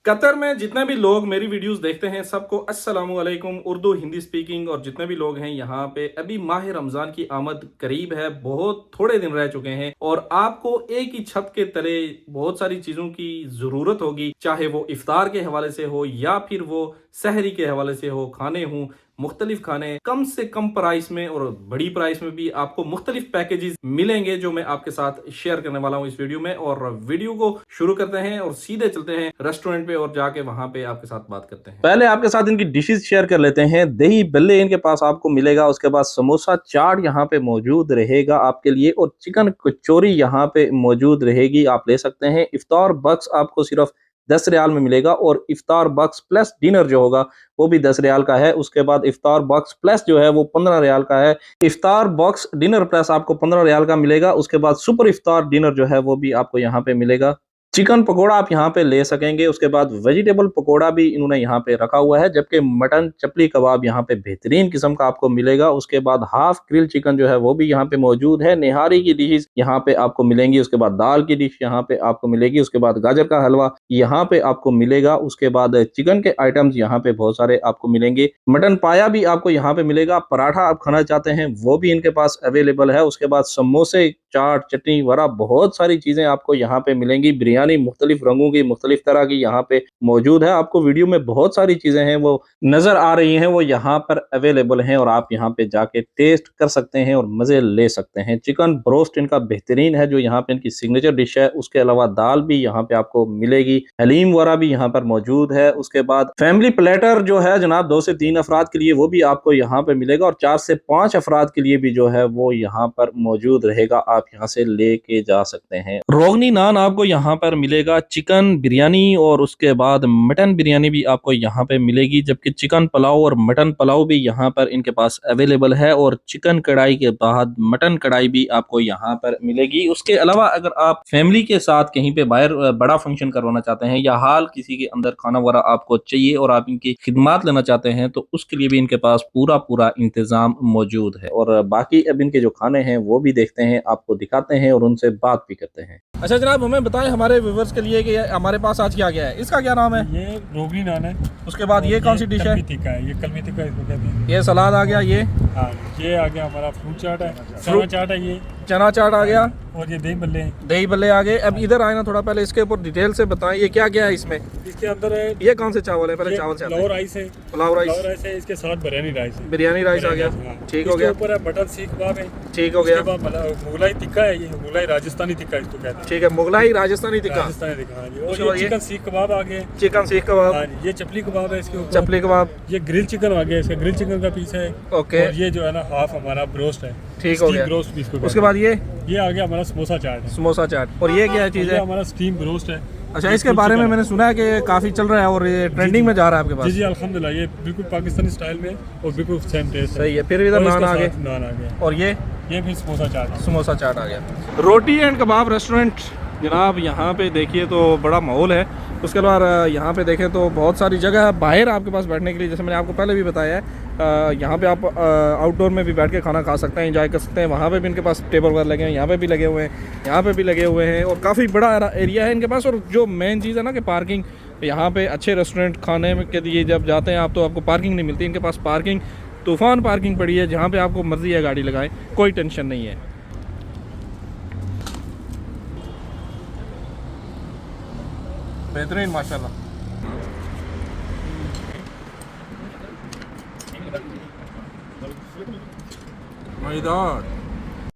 Qatar में जितने भी लोग मेरी वीडियोस देखते हैं सबको अस्सलामु अलैकुम। उर्दू हिंदी स्पीकिंग और जितने भी लोग हैं यहाँ पे अभी माह रमजान की आमद करीब है, बहुत थोड़े दिन रह चुके हैं और आपको एक ही छत के तले बहुत सारी चीजों की जरूरत होगी, चाहे वो इफ्तार के हवाले से हो या फिर वो सहरी के हवाले से हो। खाने हों, मुख्तलिफ खाने कम से कम प्राइस में और बड़ी प्राइस में भी आपको मुख्तलिफ पैकेजेस मिलेंगे जो मैं आपके साथ शेयर करने वाला हूं इस वीडियो में। और वीडियो को शुरू करते हैं और सीधे चलते हैं रेस्टोरेंट पे और जाके वहां पे आपके साथ बात करते हैं। पहले आपके साथ इनकी डिशेस शेयर कर लेते हैं। दही बल्ले इनके पास आपको मिलेगा, उसके बाद समोसा चाट यहाँ पे मौजूद रहेगा आपके लिए और चिकन कचौरी यहाँ पे मौजूद रहेगी, आप ले सकते हैं। इफ्तार बक्स आपको सिर्फ 10 रियाल में मिलेगा और इफ्तार बॉक्स प्लस डिनर जो होगा वो भी 10 रियाल का है। उसके बाद इफ्तार बॉक्स प्लस जो है वो 15 रियाल का है। इफ्तार बॉक्स डिनर प्लस आपको 15 रियाल का मिलेगा। उसके बाद सुपर इफ्तार डिनर जो है वो भी आपको यहाँ पे मिलेगा। चिकन पकोड़ा आप यहाँ पे ले सकेंगे। उसके बाद वेजिटेबल पकोड़ा भी इन्होंने यहाँ पे रखा हुआ है, जबकि मटन चपली कबाब यहाँ पे बेहतरीन किस्म का आपको मिलेगा। उसके बाद हाफ ग्रिल चिकन जो है वो भी यहाँ पे मौजूद है। निहारी की डिशेस यहाँ पे आपको मिलेंगी। उसके बाद दाल की डिश यहाँ पे आपको मिलेगी। उसके बाद गाजर का हलवा यहाँ पे आपको मिलेगा। उसके बाद चिकन के आइटम्स यहाँ पे बहुत सारे आपको मिलेंगे। मटन पाया भी आपको यहाँ पे मिलेगा। पराठा आप खाना चाहते हैं वो भी इनके पास अवेलेबल है। उसके बाद समोसे, चाट, चटनी वगैरह बहुत सारी चीजें आपको यहाँ पे मिलेंगी। बिरयानी मुख्तलिफ रंगों की, मुख्तलिफ तरह की यहाँ पे मौजूद है। आपको वीडियो में बहुत सारी चीजें हैं वो नजर आ रही हैं, वो यहाँ पर अवेलेबल हैं और आप यहाँ पे जाके टेस्ट कर सकते हैं और मजे ले सकते हैं। चिकन ब्रोस्ट इनका बेहतरीन है जो यहाँ पे इनकी सिग्नेचर डिश है। उसके अलावा दाल भी यहाँ पे आपको मिलेगी। हलीम वगैरह भी यहाँ पर मौजूद है। उसके बाद फैमिली प्लेटर जो है जनाब 2 से 3 अफराद के लिए वो भी आपको यहाँ पे मिलेगा और 4 से 5 अफराद के लिए भी जो है वो यहाँ पर मौजूद रहेगा, आप यहाँ से लेके जा सकते हैं। रोगनी नान आपको यहाँ पर मिलेगा। चिकन बिरयानी और उसके बाद मटन बिरयानी भी आपको यहाँ पे मिलेगी, जबकि चिकन पुलाव और मटन पुलाव भी यहाँ पर इनके पास अवेलेबल है और चिकन कढ़ाई के बाद मटन कढ़ाई भी आपको यहाँ पर मिलेगी। उसके अलावा अगर आप फैमिली के साथ कहीं पे बाहर बड़ा फंक्शन करवाना चाहते हैं या हाल किसी के अंदर खाना वगैरह आपको चाहिए और आप इनकी खिदमत लेना चाहते हैं तो उसके लिए भी इनके पास पूरा इंतजाम मौजूद है। और बाकी अब इनके जो खाने हैं वो भी देखते हैं, आपको दिखाते हैं और उनसे बात भी करते हैं। अच्छा जनाब, हमें बताएं हमारे व्यूअर्स के लिए कि हमारे पास आज क्या है। इसका क्या नाम है? ये रोगनी नान है। उसके बाद ये कौन सी डिश है? टिक्का है। ये कलमी टिक्का इसको कहते हैं। ये सलाद आ गया। ये हाँ, ये आ गया हमारा फ्रूट चाट है, चना चाट है, ये चना चाट आ गया और ये दही बल्ले हैं। दही बल्ले आ गए। अब इधर आए ना, थोड़ा पहले इसके ऊपर डिटेल से बताएं ये क्या क्या है इसमें। इसके अंदर है, ये कौन से चावल है? पहले चावल से पुलाव राइस है। पुलाव राइस है, इसके साथ बिरयानी राइस है। बिरयानी राइस आ गया, ठीक हो गया। ऊपर है बटर सीख कबाब है, ठीक हो गया। मुगलाई टिक्का है, ये मुगलाई राजस्थानी टिक्का इसको कहते हैं। ठीक है, मुगलाई राजस्थानी टिक्का। और ये चिकन सीख कबाब आ गए। चिकन सीख कबाब, ये चपली कबाब है इसके ऊपर। चपली कबाब। ये ग्रिल चिकन आ गया, इसका ग्रिल चिकन का पीस है। ओके। और ये जो है ना हाफ हमारा ब्रोस्ट है, ठीक हो गया। ब्रोस्ट पीस को। उसके बाद ये आ गया हमारा समोसा चाट है। समोसा चाट। और ये क्या चीज़ है? हमारा स्टीम ब्रोस्ट है। अच्छा, इसके बारे में मैंने सुना है कि काफी चल रहा है और ये ट्रेंडिंग में जा रहा है आपके पास। जी अल्हम्दुलिल्लाह, ये बिल्कुल पाकिस्तानी स्टाइल में और बिल्कुल सेम टेस्ट है। सही है। फिर इधर नान आ गया और ये फिर समोसा चाट। समोसा चाट आ गया। रोटी एंड कबाब रेस्टोरेंट जनाब, यहाँ पे देखिए तो बड़ा माहौल है। उसके अलावा यहाँ पे देखें तो बहुत सारी जगह है बाहर आपके पास बैठने के लिए, जैसे मैंने आपको पहले भी बताया है। यहाँ पे आप आउटडोर में भी बैठ के खाना खा सकते हैं, एंजॉय कर सकते हैं। वहाँ पे भी इनके पास टेबल वगैरह लगे हैं, यहाँ पे भी लगे हुए हैं, यहाँ पे भी लगे हुए हैं और काफ़ी बड़ा एरिया है इनके पास। और जो मेन चीज़ है ना कि पार्किंग, यहाँ पे अच्छे रेस्टोरेंट खाने के लिए जब जाते हैं आप तो आपको पार्किंग नहीं मिलती। इनके पास पार्किंग तूफ़ान पार्किंग पड़ी है, जहाँ पे आपको मर्जी है गाड़ी लगाएं, कोई टेंशन नहीं है। बेहतरीन माशाल्लाह। मज़ेदार।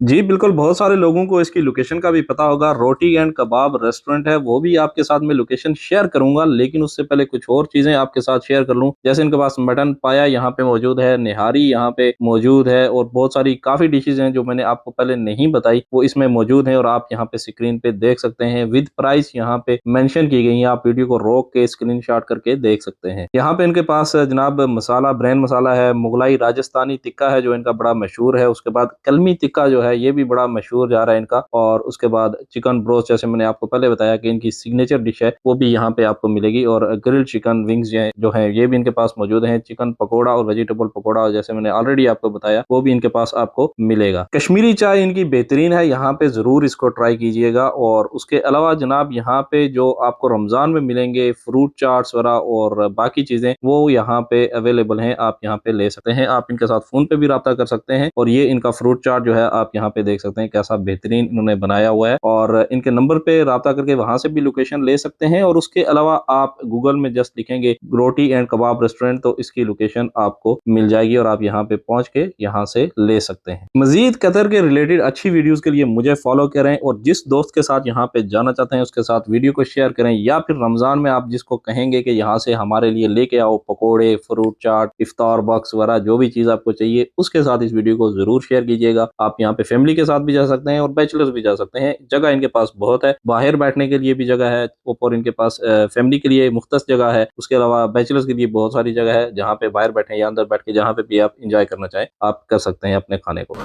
जी बिल्कुल, बहुत सारे लोगों को इसकी लोकेशन का भी पता होगा। रोटी एंड कबाब रेस्टोरेंट है, वो भी आपके साथ मैं लोकेशन शेयर करूंगा, लेकिन उससे पहले कुछ और चीजें आपके साथ शेयर कर लूं। जैसे इनके पास मटन पाया यहाँ पे मौजूद है, निहारी यहाँ पे मौजूद है और बहुत सारी काफी डिशेज हैं जो मैंने आपको पहले नहीं बताई, वो इसमें मौजूद है और आप यहाँ पे स्क्रीन पे देख सकते हैं। विद प्राइस यहाँ पे मेंशन की गई है, आप वीडियो को रोक के स्क्रीनशॉट करके देख सकते हैं। यहाँ पे इनके पास जनाब मसाला, ब्रेन मसाला है, मुगलाई राजस्थानी टिक्का है जो इनका बड़ा मशहूर है। उसके बाद कलमी टिक्का जो है है ये भी बड़ा मशहूर जा रहा है इनका। और उसके बाद चिकन ब्रोस्ट, जैसे मैंने आपको पहले बताया कि इनकी सिग्नेचर डिश है वो भी यहाँ पे आपको मिलेगी। और ग्रिल्ड चिकन विंग्स जो है ये भी इनके पास मौजूद है। चिकन पकोड़ा और वेजिटेबल पकोड़ा जैसे मैंने ऑलरेडी आपको बताया वो भी इनके पास आपको मिलेगा। कश्मीरी चाय इनकी बेहतरीन है, यहाँ पे जरूर इसको ट्राई कीजिएगा। और उसके अलावा जनाब यहाँ पे जो आपको रमजान में मिलेंगे फ्रूट चाट्स वगैरह और बाकी चीजें वो यहाँ पे अवेलेबल हैं, आप यहाँ पे ले सकते हैं। आप इनके साथ फोन पे भी रब्ता कर सकते हैं। और ये इनका फ्रूट चाट जो है आप यहाँ पे देख सकते हैं कैसा बेहतरीन इन्होंने बनाया हुआ है। और इनके नंबर पे रब्ता करके वहां से भी लोकेशन ले सकते हैं। और उसके अलावा आप गूगल में जस्ट लिखेंगे रोटी एंड कबाब रेस्टोरेंट तो इसकी लोकेशन आपको मिल जाएगी और आप यहाँ पे पहुंच के यहाँ से ले सकते हैं। मजीद कतर के रिलेटेड अच्छी वीडियोस के लिए मुझे फॉलो करें और जिस दोस्त के साथ यहाँ पे जाना चाहते हैं उसके साथ वीडियो को शेयर करें। या फिर रमजान में आप जिसको कहेंगे कि यहाँ से हमारे लिए लेके आओ पकोड़े, फ्रूट चाट, इफ्तार बॉक्स वगैरह जो भी चीज आपको चाहिए उसके साथ इस वीडियो को जरूर शेयर कीजिएगा। आप यहाँ पे फैमिली के साथ भी जा सकते हैं और बैचलर्स भी जा सकते हैं। जगह इनके पास बहुत है, बाहर बैठने के लिए भी जगह है और इनके पास फैमिली के लिए मुख्तस जगह है। उसके अलावा बैचलर्स के लिए बहुत सारी जगह है जहाँ पे बाहर बैठे या अंदर बैठ के जहाँ पे भी आप इंजॉय करना चाहें आप कर सकते हैं अपने खाने को।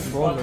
बहुत